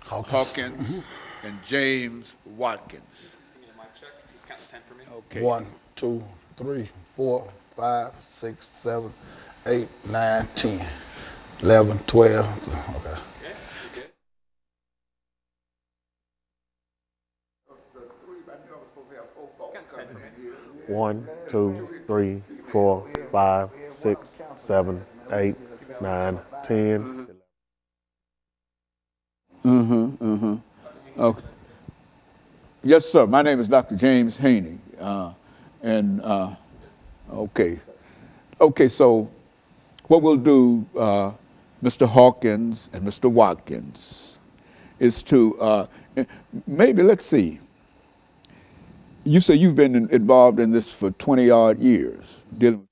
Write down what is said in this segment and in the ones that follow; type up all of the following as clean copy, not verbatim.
Hawkins, and James Watkins. Just give me the mic check. Just count to 10 for me. Okay. 1, 2, 3, 4, 5, 6, 7, 8, 9, 10, 11, 12. Okay. Okay, you good? Count to 10 for me. 1, 2, 3, 4, 5, 6, 7, 8, 9, 10. Okay. Yes, sir. My name is Dr. James Haney. Okay, so what we'll do, Mr. Hawkins and Mr. Watkins, is to maybe, let's see, you say you've been involved in this for 20-odd years, dealing with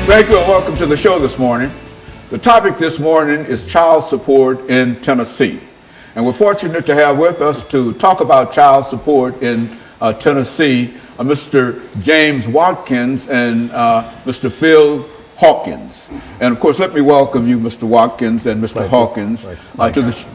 Thank you and welcome to the show this morning. The topic this morning is child support in Tennessee. And we're fortunate to have with us to talk about child support in Tennessee, Mr. James Watkins and Mr. Phil Hawkins. And of course, let me welcome you, Mr. Watkins and Mr. Hawkins, to the show.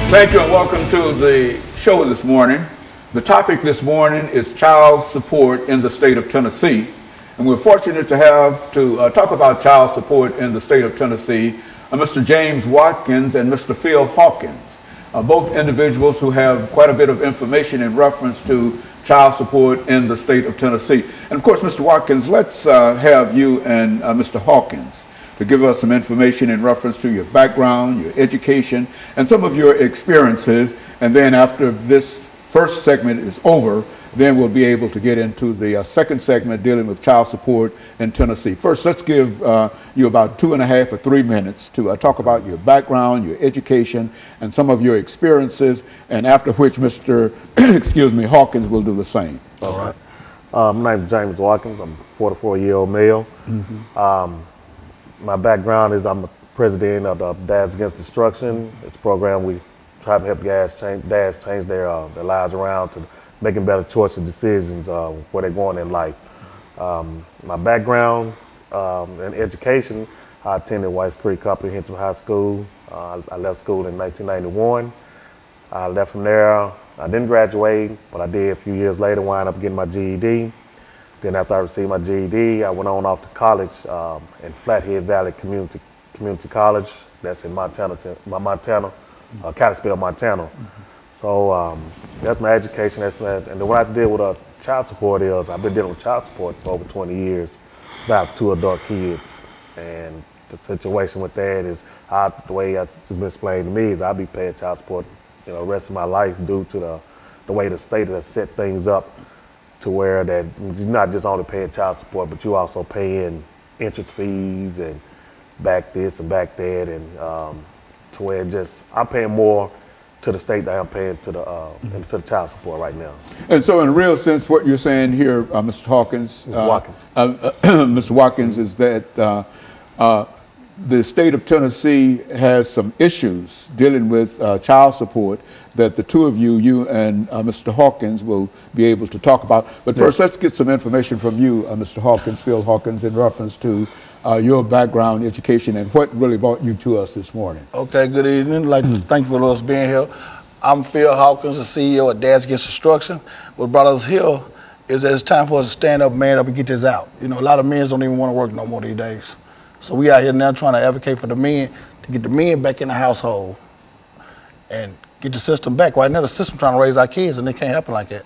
Thank you and welcome to the show this morning. The topic this morning is child support in the state of Tennessee. And we're fortunate to have to talk about child support in the state of Tennessee, Mr. James Watkins and Mr. PHawkins, both individuals who have quite a bit of information in reference to child support in the state of Tennessee. And of course, Mr. Watkins, let's have you and Mr. Hawkins to give us some information in reference to your background, your education, and some of your experiences. And then after this first segment is over, then we'll be able to get into the second segment dealing with child support in Tennessee. First, let's give you about 2.5 or 3 minutes to talk about your background, your education, and some of your experiences, and after which Mr. Hawkins will do the same. All right. My name is James Watkins. I'm a 44-year-old male. My background is I'm the president of the Dads Against Destruction. It's a program we try to help dads change their lives around to making better choices and decisions where they're going in life. My background in education, I attended Whites Creek Comprehensive High School. I left school in 1991. I left from there. I didn't graduate, but I did a few years later, wound up getting my GED. Then after I received my GED, I went on off to college in Flathead Valley Community College. That's in Montana, Kalispell, Montana. So that's my education. And then what I have to deal with child support is I've been dealing with child support for over 20 years. I have 2 adult kids, and the situation with that is the way it's been explained to me is I'll be paying child support, the rest of my life due to the way the state has set things up, to where that you're not just only paying child support, but you also paying interest fees and back this and back that, and to where I'm paying more to the state than I'm paying to the child support right now. And so in a real sense, what you're saying here, Mr. Hawkins, Mr. Watkins, is that the state of Tennessee has some issues dealing with child support that the two of you and Mr. Hawkins will be able to talk about. But first, let's get some information from you, Mr. Hawkins, Phil Hawkins, in reference to your background, education, and what really brought you to us this morning. Okay, good evening. I'd like to thank you for us being here. I'm Phil Hawkins, the CEO of Dads Against Destruction. What brought us here is that it's time for us to stand up, man up, and get this out. A lot of men don't even want to work no more these days. So we out here now trying to advocate for the men, to get the men back in the household and get the system back. Right now, the system trying to raise our kids, and it can't happen like that.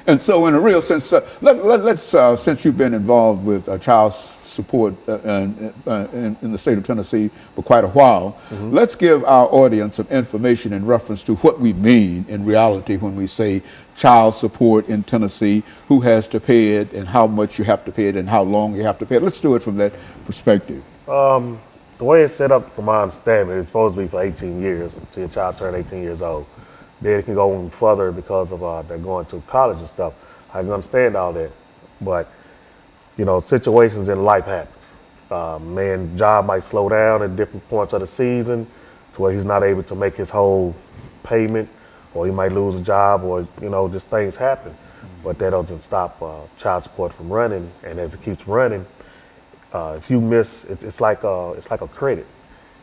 And so in a real sense, let's since you've been involved with child support in the state of Tennessee for quite a while, let's give our audience some information in reference to what we mean in reality when we say child support in Tennessee, who has to pay it and how much you have to pay it and how long you have to pay it. Let's do it from that perspective. The way it's set up, from my understanding, it's supposed to be for 18 years until your child turns 18 years old. Then it can go even further because of they're going to college and stuff. I can understand all that, but situations in life happen. Man's job might slow down at different points of the season to where he's not able to make his whole payment, or he might lose a job, or just things happen. But that doesn't stop child support from running. And as it keeps running, if you miss, it's like a credit.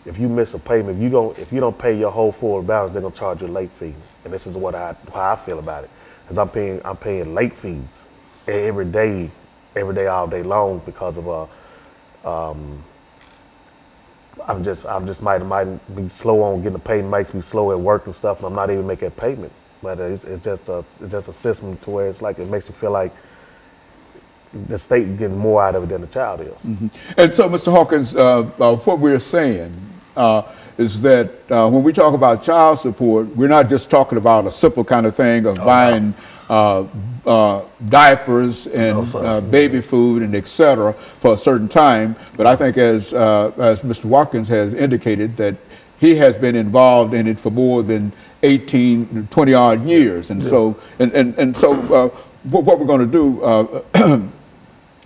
If you miss a payment, if you don't pay your whole full balance, they're gonna charge you a late fee. And this is how I feel about it, because I'm paying late fees every day, all day long, because of I'm just might be slow on getting the payment, makes me slow at work and stuff, and I'm not even making a payment. But it's just a system to where it's like it makes you feel like the state getting more out of it than the child is. And so, Mr. Hawkins, what we're saying is that when we talk about child support, we're not just talking about a simple kind of thing of buying diapers and baby food and et cetera for a certain time. But I think as Mr. Watkins has indicated, that he has been involved in it for more than 18, 20 odd years. And so, what we're going to do,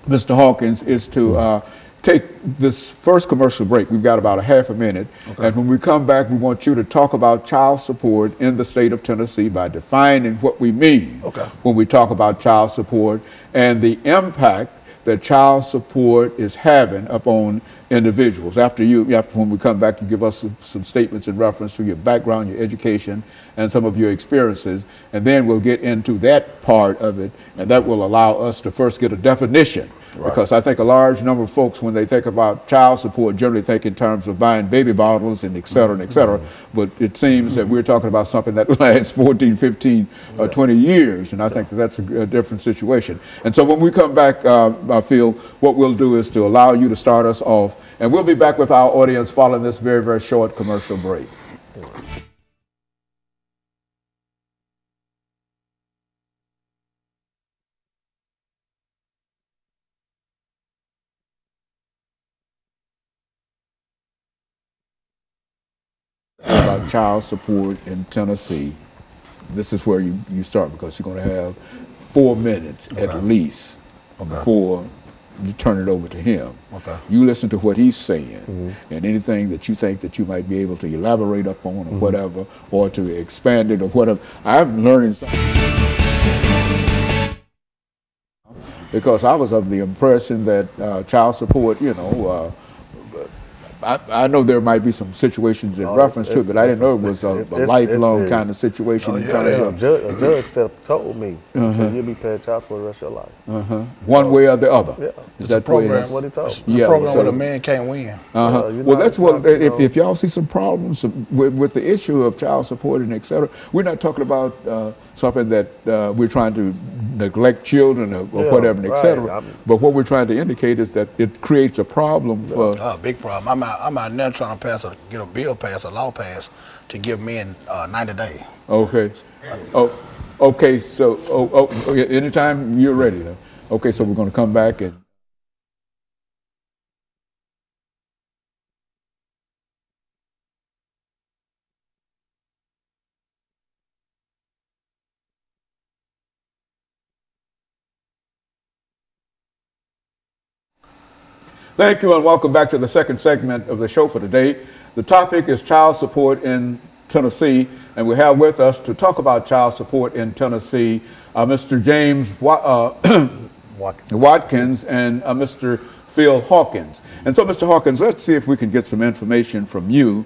Mr. Hawkins, is to take this first commercial break. We've got about a half a minute. And when we come back, we want you to talk about child support in the state of Tennessee by defining what we mean when we talk about child support and the impact that child support is having upon individuals. After when we come back, you give us some statements in reference to your background, your education, and some of your experiences, and then we'll get into that part of it, and that will allow us to first get a definition. Right. Because I think a large number of folks, when they think about child support, generally think in terms of buying baby bottles and et cetera, and et cetera. But it seems that we're talking about something that lasts 14, 15, 20 years. And I think that that's a different situation. And so when we come back, I feel what we'll do is to allow you to start us off. And we'll be back with our audience following this very, very short commercial break. About child support in Tennessee. This is where you start, because you're going to have 4 minutes at least before you turn it over to him. You listen to what he's saying, and anything that you think that you might be able to elaborate upon or whatever, or to expand it or whatever. I'm learning something, because I was of the impression that child support, you know, I know there might be some situations in reference to it, but I didn't know it was a lifelong kind of situation. A judge told me, so you'll be paying child support the rest of your life. One way or the other. Yeah. Is that program? That's what he told me. Yeah, program where the man can't win. Well, that's what, if y'all see some problems with the issue of child support and et cetera, we're not talking about something that we're trying to neglect children or whatever, and et cetera. But what we're trying to indicate is that it creates a problem for... big problem. I'm out there trying to get a bill passed, a law passed, to give men 90 days. Okay. Okay, so anytime you're ready then. Okay, so we're going to come back and... Thank you, and welcome back to the second segment of the show for today. The topic is child support in Tennessee, and we have with us to talk about child support in Tennessee, Mr. James Watkins and Mr. Phil Hawkins. And so, Mr. Hawkins, let's see if we can get some information from you,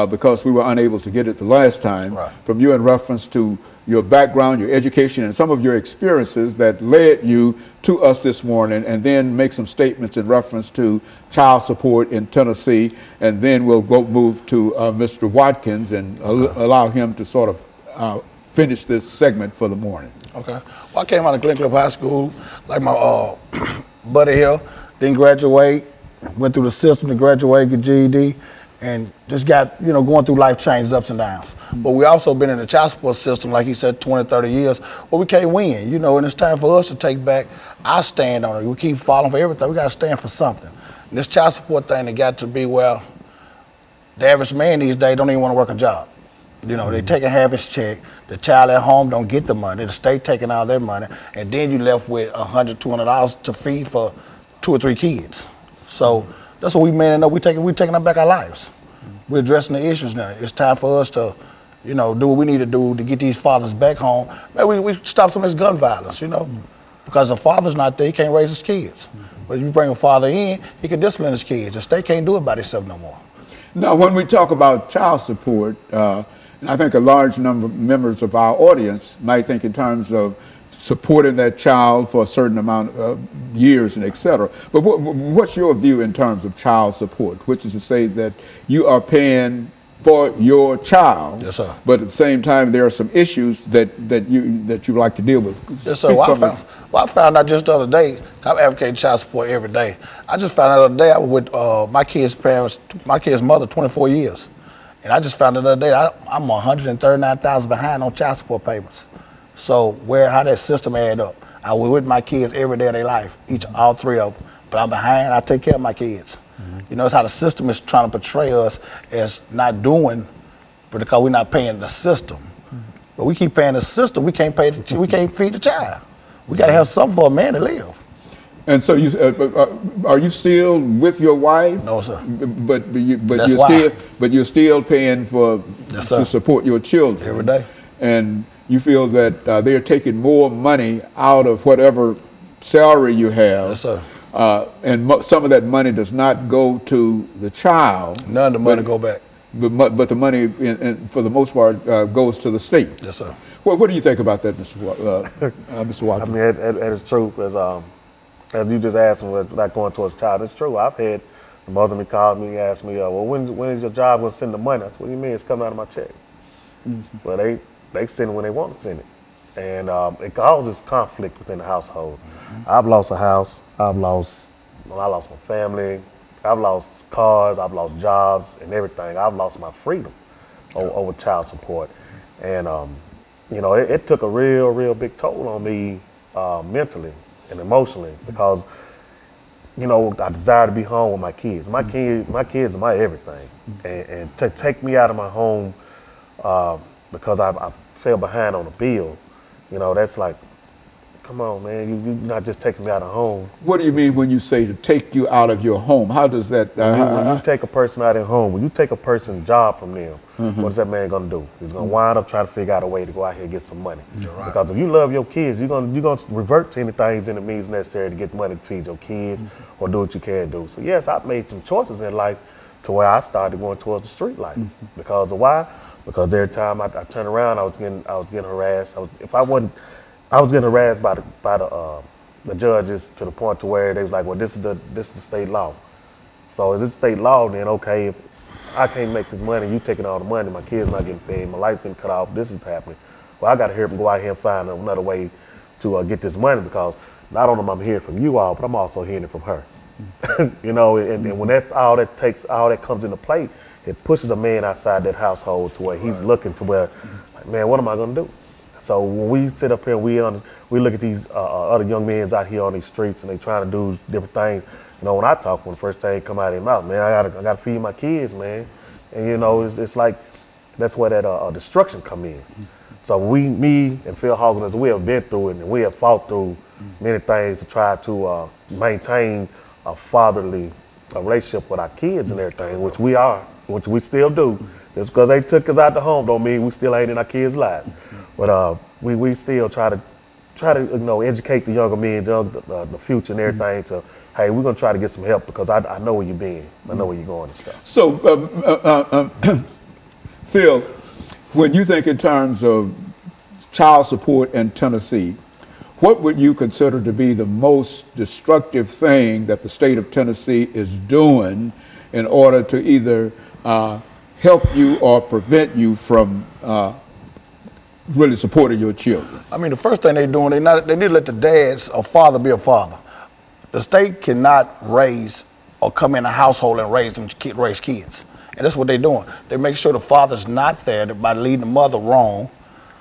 because we were unable to get it the last time, from you in reference to your background, your education, and some of your experiences that led you to us this morning, and then make some statements in reference to child support in Tennessee, and then we'll move to Mr. Watkins and allow him to sort of finish this segment for the morning. Okay. Well, I came out of Glencliff High School, like my buddy here, didn't graduate, went through the system to graduate, get GED, and just got, you know, going through life changes, ups and downs. But we also been in the child support system, like he said, 20, 30 years, but we can't win, you know, and it's time for us to take back our stand on it. We keep falling for everything. We got to stand for something. And this child support thing, it got to be, well, the average man these days don't even want to work a job. You know, they taking half his check, the child at home don't get the money, the state taking all their money, and then you left with $100, $200 to feed for 2 or 3 kids. So that's what we man up. We're taking up back our lives. We're addressing the issues now. It's time for us to, you know, do what we need to do to get these fathers back home. Maybe we stop some of this gun violence, you know, because the father's not there, he can't raise his kids. But if you bring a father in, he can discipline his kids. The state can't do it by itself no more. Now, when we talk about child support, and I think a large number of members of our audience might think in terms of supporting that child for a certain amount of years and et cetera. But what's your view in terms of child support, which is to say that you are paying for your child, yes, sir, but at the same time there are some issues that you like to deal with? Yes, sir. I found out just the other day, I'm advocating child support every day. I just found out the other day I was with my kid's parents, my kid's mother, 24 years. And I just found out the other day I'm $139,000 behind on child support payments. So how that system add up? I was with my kids every day of their life, all 3 of them. But I'm behind, I take care of my kids. You know, it's how the system is trying to portray us as not doing, but because we're not paying the system. But we keep paying the system, we can't we can't feed the child. We gotta have something for a man to live. And so are you still with your wife? No, sir. But you're still paying for to support your children every day. And you feel that they're taking more money out of whatever salary you have, yes, sir, and some of that money does not go to the child. None of the money go back. But the money, for the most part, goes to the state. Yes, sir. What do you think about that, Mr. Watkins? I mean, it is true. As you just asked me, about going towards the child, it's true. I've had the mother me call me, ask me, well, when is your job going to send the money? I said, what do you mean? It's coming out of my check. Well, they send it when they want to send it. And it causes conflict within the household. I've lost a house. I lost my family. I've lost cars. I've lost jobs and everything. I've lost my freedom over child support. And, you know, it took a real big toll on me mentally and emotionally because, you know, I desire to be home with my kids. My kids are my everything. And to take me out of my home because I fell behind on a bill, you know, that's like, come on, man, you're not just taking me out of home. What do you mean when you say to take you out of your home? How does that? When you take a person out of home, when you take a person's job from them, what is that man gonna do? He's gonna wind up trying to figure out a way to go out here and get some money. Right. Because if you love your kids, you're gonna revert to anything and the means necessary to get money to feed your kids or do what you can do. So yes, I've made some choices in life to where I started going towards the street life. Because of why? Because every time I turned around, I was getting harassed. I was getting harassed by the judges to the point to where they was like, well, this is the state law. So is it state law? Then okay, if I can't make this money, you taking all the money, my kids not getting paid, my lights getting cut off, this is happening. Well, I got to hurry up and go out here and find another way to get this money because not only am I hearing from you all, but I'm also hearing it from her. You know, and when that's all that comes into play, it pushes a man outside that household to where he's looking to where, like, man, what am I gonna do? So when we sit up here, we look at these other young men out here on these streets and they trying to do different things. You know, when I talk, when the first thing come out of their mouth, man, I gotta feed my kids, man. And you know, it's like that's where that destruction come in. So me and PHawkins, we have been through it and we have fought through many things to try to maintain a fatherly relationship with our kids and everything, which we still do. Just because they took us out the home don't mean we still ain't in our kids' lives. But we still try to you know, educate the younger men, the future and everything to, hey, we're gonna try to get some help because I know where you've been, I know where you're going and stuff. So, Phil, when you think in terms of child support in Tennessee, what would you consider to be the most destructive thing that the state of Tennessee is doing in order to either help you or prevent you from really supporting your children? I mean, the first thing they're doing, they need to let the dads or father be a father. The state cannot raise or come in a household and raise kids. And that's what they're doing. They make sure the father's not there by leading the mother wrong.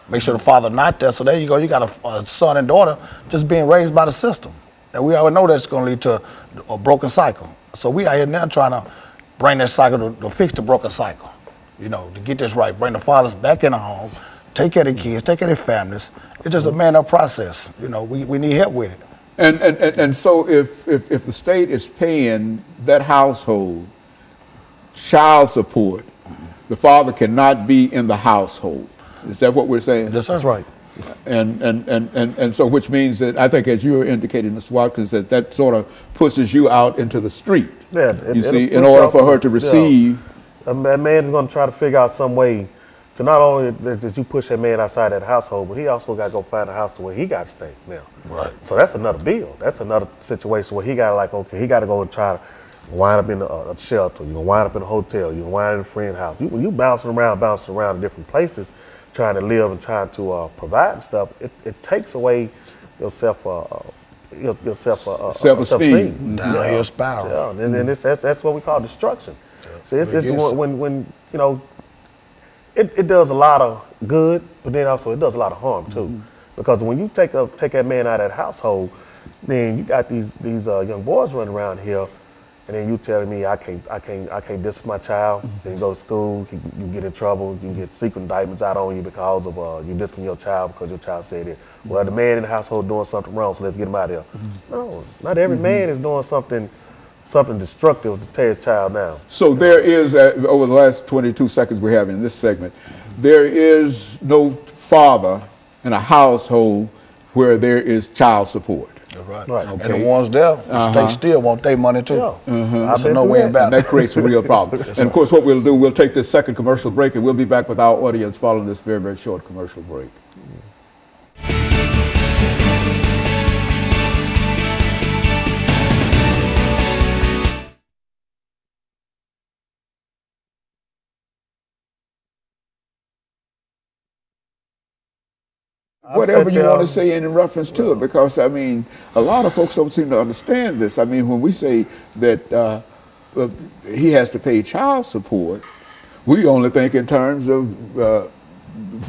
Make sure the father not there. So there you go. You got a son and daughter just being raised by the system. And we already know that's going to lead to a broken cycle. So we out here now trying to bring that cycle to fix the broken cycle. You know, to get this right, bring the fathers back in the home, take care of the kids, take care of their families. It's just a man-up process. You know, we need help with it. And so if the state is paying that household child support, the father cannot be in the household. Is that what we're saying? Yes, that's right. And so which means that I think, as you were indicating, Mr. Watkins, that sort of pushes you out into the street. Yeah, you see, in order for her to receive. A man is going to try to figure out some way to not only that you push that man outside that household, but he also got to go find a house to where he got to stay now. Right. So that's another bill. That's another situation where he got to, like, okay, he got to go and try to wind up in a shelter. You're going to wind up in a hotel. You're going to wind up in a friend's house. When you bouncing around different places, trying to live and trying to provide and stuff, it takes away your self-esteem. Downhill spiral. Yeah, and that's what we call destruction. Yeah. So it's when you know, it does a lot of good, but then also it does a lot of harm too. Because when you take that man out of that household, then you got these young boys running around here. And then you telling me I can't discipline my child. Then you go to school, you get in trouble, you get secret indictments out on you because of you discipline your child because your child said it. Well, the man in the household doing something wrong, so let's get him out of here. No, not every man is doing something destructive to tear his child down. So there is, over the last 22 seconds we have in this segment, there is no father in a household where there is child support. That's right. Right. And the ones there, the state still want their money too. Yeah. That's a no-win battle. And that creates a real problem. And of course, what we'll do, we'll take this second commercial break, and we'll be back with our audience following this very, very short commercial break. Whatever you want to say in reference to it, because I mean, a lot of folks don't seem to understand this. I mean, when we say that he has to pay child support, we only think in terms of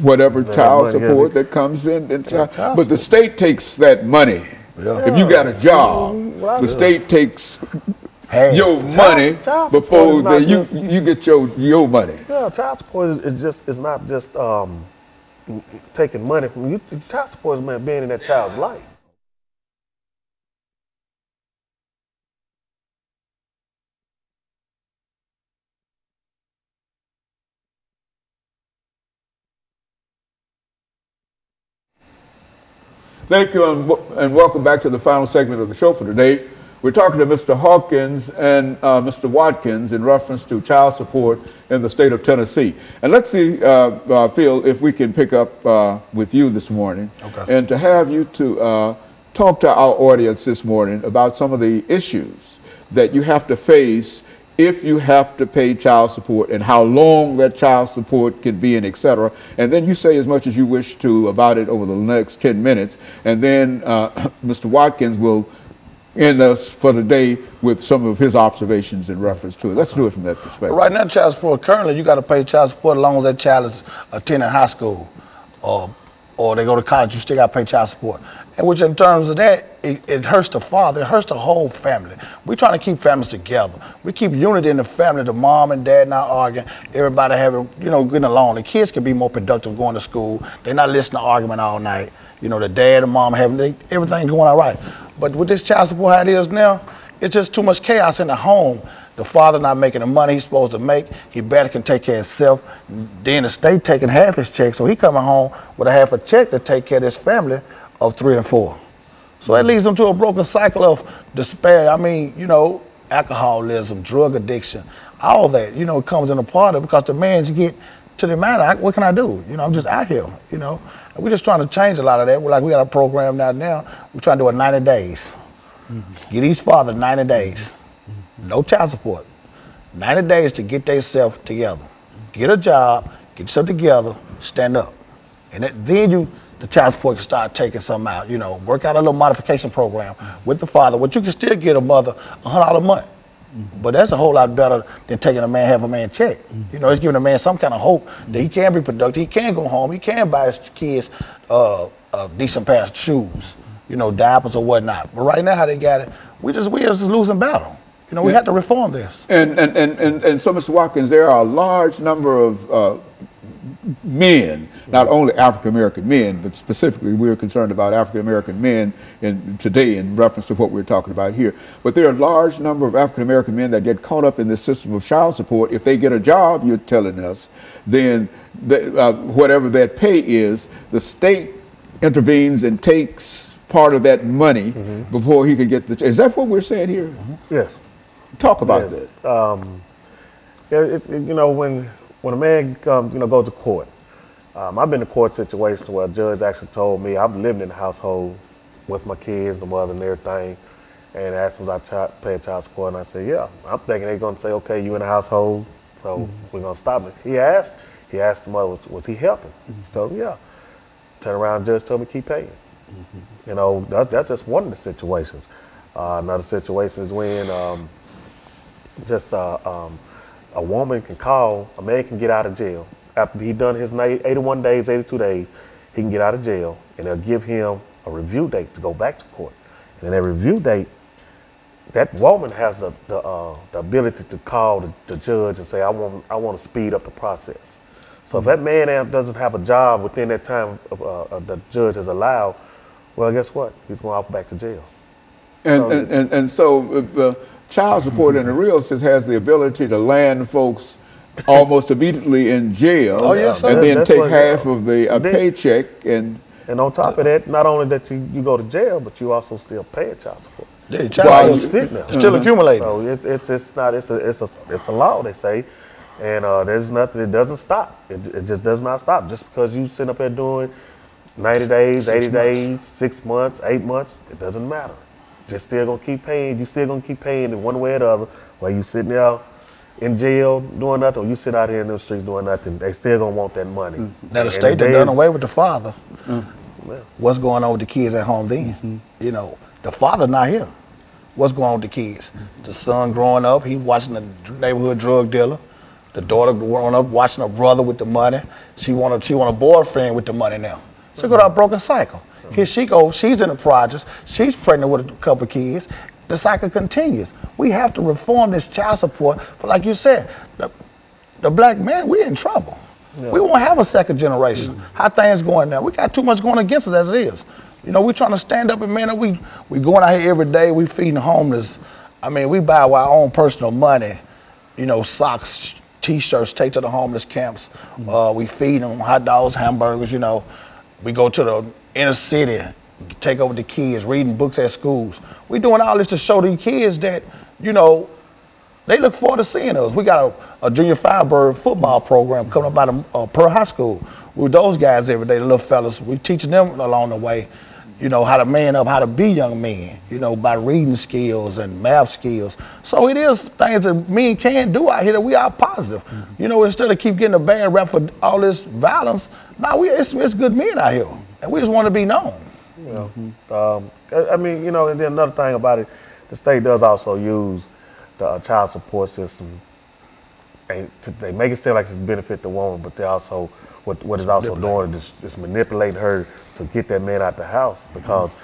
whatever child support that comes in. But the state takes that money. Yeah. If you got a job, the state takes your money before you get your money. Yeah, child support is not just taking money from you. Child support is being in that child's life. Thank you, and welcome back to the final segment of the show for today. We're talking to Mr. Hawkins and Mr. Watkins in reference to child support in the state of Tennessee. And let's see, Phil, if we can pick up with you this morning, and to have you to talk to our audience this morning about some of the issues that you have to face if you have to pay child support, and how long that child support can be, and et cetera. And then you say as much as you wish to about it over the next 10 minutes. And then Mr. Watkins will end us for the day with some of his observations in reference to it. Let's do it from that perspective. Right now, child support, currently you got to pay child support as long as that child is attending high school or they go to college, you still got to pay child support. And which in terms of that, it hurts the father, it hurts the whole family. We're trying to keep families together. We keep unity in the family, the mom and dad not arguing, everybody having, getting along. The kids can be more productive going to school. They're not listening to argument all night. The dad and mom having everything going all right. But with this child support how it is now, it's just too much chaos in the home. The father not making the money he's supposed to make. He better can take care of himself. Then the state taking half his check, so he coming home with a half a check to take care of his family of 3 and 4. So that leads them to a broken cycle of despair. I mean, alcoholism, drug addiction, all that, comes in a part of it, because the man's get to the man, what can I do? I'm just out here, And we're just trying to change a lot of that. We got a program now. We're trying to do it 90 days. Get each father 90 days. No child support. 90 days to get themselves together. Get a job, get yourself together, stand up. And then the child support can start taking something out. Work out a little modification program with the father, but you can still get a mother $100 a month. But that's a whole lot better than taking a man half a man check. It's giving a man some kind of hope that he can be productive, he can go home, he can buy his kids a decent pair of shoes, diapers or whatnot. But right now, how they got it, we just losing battle. We have to reform this. And so, Mr. Watkins, there are a large number of men, not only African-American men, but specifically we're concerned about African-American men today in reference to what we're talking about here. But there are a large number of African-American men that get caught up in this system of child support. If they get a job, you're telling us, then whatever that pay is, the state intervenes and takes part of that money before he can get the. Is that what we're saying here? Yes. Talk about that. When a man comes, goes to court, I've been in court situations where a judge actually told me, I'm living in the household with my kids, the mother and everything, and asked me was I paying child support, and I said, yeah. I'm thinking they're going to say, okay, you in the household, so we're going to stop it. He asked the mother, was he helping? So, yeah. Turn around, the judge told me keep paying. That's just one of the situations. Another situation is when a woman can call, a man can get out of jail. After he done his 81 days, 82 days, he can get out of jail, and they'll give him a review date to go back to court. And in that review date, that woman has the ability to call the judge and say, I want to speed up the process. So if that man doesn't have a job within that time the judge has allowed, well, guess what? He's going out back to jail. So child support in the real sense has the ability to land folks almost immediately in jail, Oh, yes, sir. and then That's take what- half of the paycheck and And on top of that, not only that you go to jail, but you also still pay child support. Yeah, While child you're support sitting there. is still accumulating. So it's a law, they say, and there's nothing. It doesn't stop. It just does not stop. Just because you sitting up here doing 90 days, 80 days, 6 months, 8 months, it doesn't matter. You're still gonna keep paying. You still gonna keep paying in one way or the other. While you sitting there in jail doing nothing, or you sit out here in the streets doing nothing, they still gonna want that money. Now the state that done away with the father. What's going on with the kids at home then? You know, the father not here. What's going on with the kids? The son growing up, he watching the neighborhood drug dealer. The daughter growing up watching her brother with the money. She want a boyfriend with the money now. She go to a broken cycle. Here she goes, she's in the projects, she's pregnant with a couple of kids. The cycle continues. We have to reform this child support. For like you said, the black man, we're in trouble. Yeah. We won't have a second generation. How things going now? We got too much going against us as it is. You know, we trying to stand up and man up. We going out here every day, we feeding the homeless. I mean, we buy our own personal money, you know, socks, T-shirts, take to the homeless camps. We feed them hot dogs, hamburgers, you know. We go to the inner city, take over the kids, reading books at schools. We doing all this to show these kids that, you know, they look forward to seeing us. We got a junior Firebird football program coming up out of Pearl High School. We're with those guys every day, the little fellas. We teaching them along the way, you know, how to man up, how to be young men, you know, by reading skills and math skills. So it is things that men can do out here that we are positive. You know, instead of keep getting a bad rap for all this violence, it's good men out here, and we just want to be known. Yeah. I mean, you know, and then another thing about it, the state does also use the child support system. They make it seem like it's benefit the woman, but they also, what is also doing is manipulating her to get that man out the house because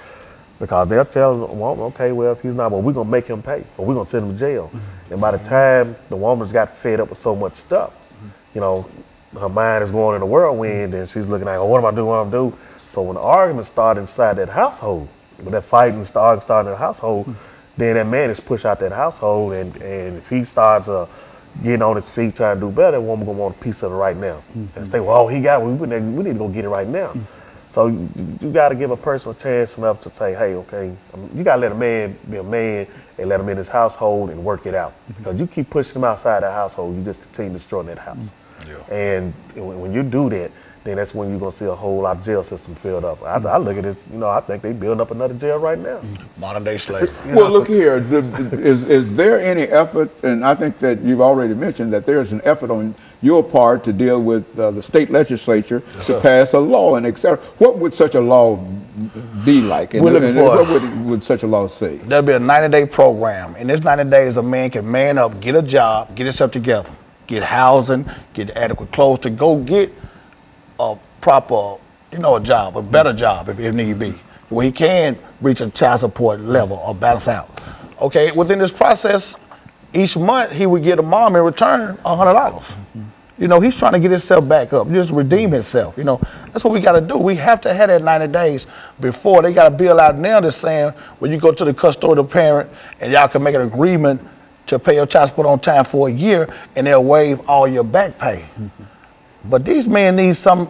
they'll tell the woman, okay, well, if he's not, well, we're going to make him pay, or we're going to send him to jail. And by the time the woman's got fed up with so much stuff, you know, her mind is going in a whirlwind, and she's looking like, oh, what am I doing, what am I doing? So when the arguments start inside that household, when that fighting starts in the household, then that man is pushed out that household, and if he starts getting on his feet trying to do better, that woman gonna want a piece of it right now. And say, well, he got it, we need to go get it right now. So you gotta give a person a chance enough to say, hey, okay, you gotta let a man be a man and let him in his household and work it out. Because you keep pushing him outside that household, you just continue destroying that house. And when you do that, then that's when you're going to see a whole lot of jail system filled up. I look at this, you know, I think they building up another jail right now. Modern day slavery. Well, look here, is there any effort, and I think that you've already mentioned that there's an effort on your part to deal with the state legislature to pass a law and et cetera. What would such a law be like? And what would such a law say? There'll be a 90-day program. In this 90 days, a man can man up, get a job, get himself together, get housing, get adequate clothes to go get a proper, you know, a job, a better job if need be, where he can reach a child support level or balance out. Okay, within this process, each month he would get a mom in return $100. You know, he's trying to get himself back up, just redeem himself. You know, that's what we got to do. We have to have that 90 days before. They got a bill out now that's saying when you go to the custodial parent and y'all can make an agreement to pay your child support on time for a year, and they'll waive all your back pay. But these men need some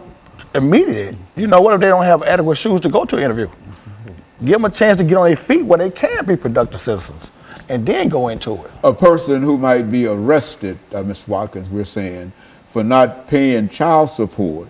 immediate. You know, what if they don't have adequate shoes to go to an interview? Give them a chance to get on their feet where they can be productive citizens and then go into it. A person who might be arrested, Mr. Watkins, we're saying, for not paying child support,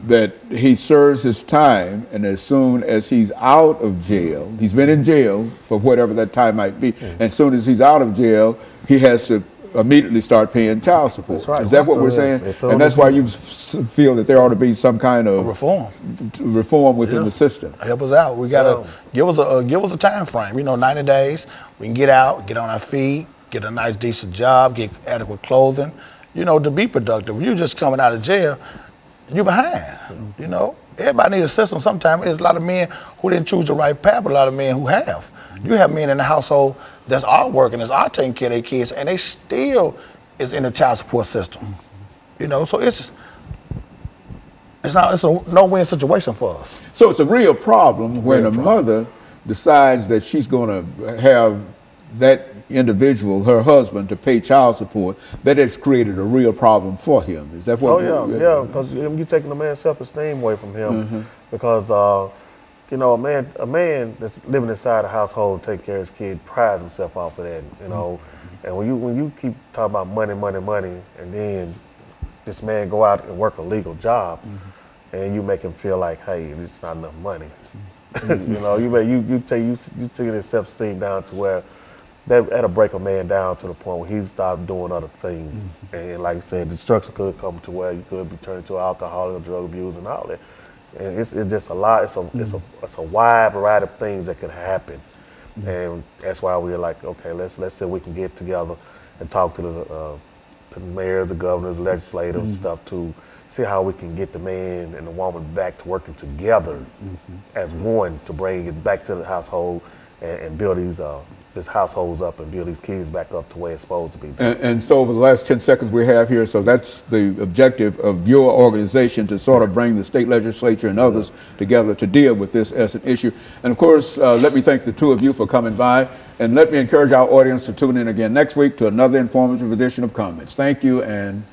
that he serves his time, and as soon as he's out of jail, he's been in jail for whatever that time might be, and as soon as he's out of jail, he has to immediately start paying child support. That's right. Is that what we're saying? And that's why you feel that there ought to be some kind of reform within the system. Help us out. We gotta give us a time frame. You know, 90 days. We can get out, get on our feet, get a nice decent job, get adequate clothing. You know, to be productive. You just coming out of jail, you behind. You know, everybody needs a system. Sometimes there's a lot of men who didn't choose the right path, but a lot of men who have. You have men in the household that's all working, that's all taking care of their kids, and they still is in the child support system. You know, so it's a no-win situation for us. So it's a real problem when a mother decides that she's going to have that individual, her husband, to pay child support. That has created a real problem for him. Is that what? Oh yeah, because you're taking the man's self-esteem away from him. because you know, a man that's living inside a household, taking care of his kid, prides himself off of that. You know, and when you keep talking about money, and then this man go out and work a legal job, and you make him feel like, hey, it's not enough money. You know, you take his self-esteem down to where that'll break a man down to the point where he stops doing other things. And like I said, destruction could come to where you could be turned to alcoholic or drug abuse and all that. And it's just a lot. It's a wide variety of things that could happen. And that's why we're like, okay, let's see if we can get together and talk to the mayors, the governors, legislators, and stuff to see how we can get the man and the woman back to working together as one to bring it back to the household and build these households up and build these kids back up to where it's supposed to be. And so over the last 10 seconds we have here, so that's the objective of your organization, to sort of bring the state legislature and others together to deal with this as an issue. And of course, let me thank the two of you for coming by, and let me encourage our audience to tune in again next week to another informative edition of Comments. Thank you and